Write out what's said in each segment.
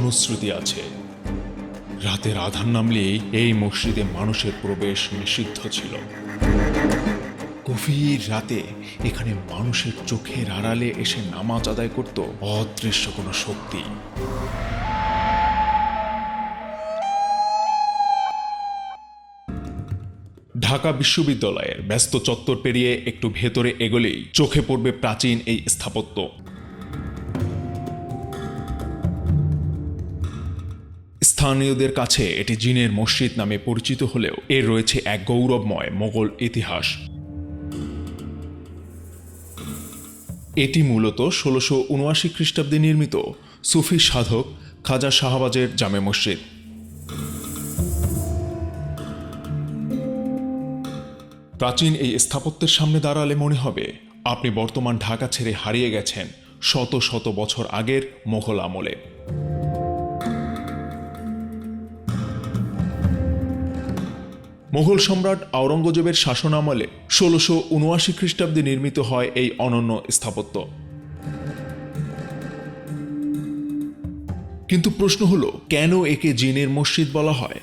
জনশ্রুতি আছে, রাতের আধার নামলেই এই মসজিদে মানুষের প্রবেশ নিষিদ্ধ ছিল। গভীর রাতে এখানে মানুষের চোখের আড়ালে এসে নামাজ আদায় করত অদৃশ্য কোনো শক্তি। ঢাকা বিশ্ববিদ্যালয়ের ব্যস্ত চত্বর পেরিয়ে একটু ভেতরে এগোলেই চোখে পড়বে প্রাচীন এই স্থাপত্য। স্থানীয়দের কাছে এটি জিনের মসজিদ নামে পরিচিত হলেও এর রয়েছে এক গৌরবময় মোগল ইতিহাস। এটি মূলত ১৬৭৯ খ্রিস্টাব্দে নির্মিত সুফি সাধক খাজা শাহবাজের জামে মসজিদ। প্রাচীন এই স্থাপত্যের সামনে দাঁড়ালে মনে হবে আপনি বর্তমান ঢাকা ছেড়ে হারিয়ে গেছেন শত শত বছর আগের মোগল আমলে। মোগল সম্রাট আওরঙ্গজেবের শাসনামলে ১৬৭৯ খ্রিস্টাব্দে নির্মিত হয় এই অনন্য স্থাপত্য। কিন্তু প্রশ্ন হলো, কেন একে জিনের মসজিদ বলা হয়?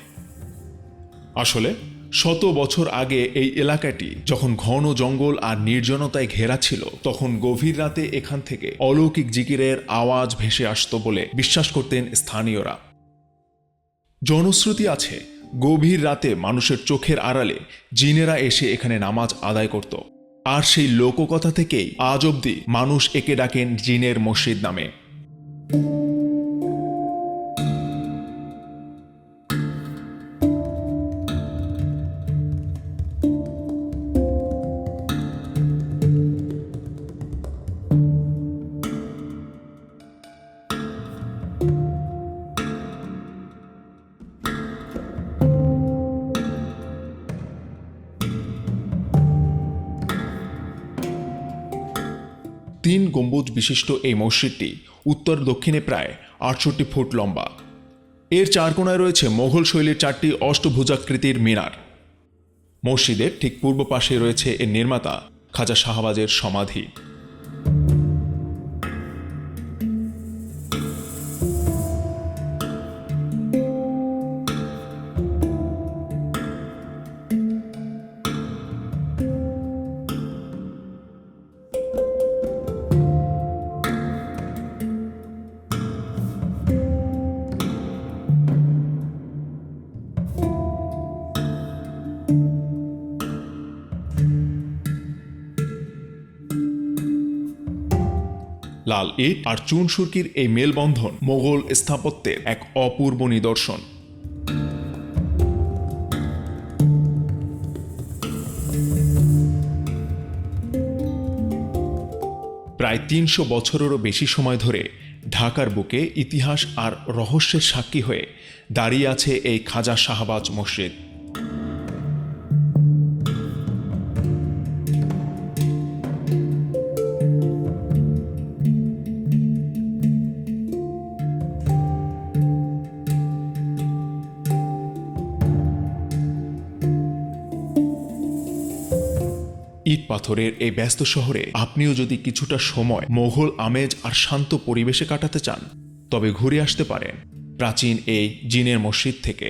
আসলে শত বছর আগে এই এলাকাটি যখন ঘন জঙ্গল আর নির্জনতায় ঘেরা ছিল, তখন গভীর রাতে এখান থেকে অলৌকিক জিকিরের আওয়াজ ভেসে আসত বলে বিশ্বাস করতেন স্থানীয়রা। জনশ্রুতি আছে, গভীর রাতে মানুষের চোখের আড়ালে জিনেরা এসে এখানে নামাজ আদায় করত, আর সেই লোককথা থেকেই আজ অবধি মানুষ একে ডাকেন জিনের মসজিদ নামে। তিন গম্বুজ বিশিষ্ট এই মসজিদটি উত্তর দক্ষিণে প্রায় ৬৮ ফুট লম্বা। এর চার কোণায় রয়েছে মোগল শৈলীর ৪টি অষ্টভুজাকৃতির মিনার। মসজিদের ঠিক পূর্ব পাশে রয়েছে এর নির্মাতা খাজা শাহবাজের সমাধি। লাল ইট আর চুন সুরকির এই মেলবন্ধন মোগল স্থাপত্যের এক অপূর্ব নিদর্শন। প্রায় ৩০০ বছরেরও বেশি সময় ধরে ঢাকার বুকে ইতিহাস আর রহস্যের সাক্ষী হয়ে দাঁড়িয়ে আছে এই খাজা শাহবাজ মসজিদ। ইট পাথরের এই ব্যস্ত শহরে আপনিও যদি কিছুটা সময় মোগল আমেজ আর শান্ত পরিবেশে কাটাতে চান, তবে ঘুরে আসতে পারেন প্রাচীন এই জিনের মসজিদ থেকে।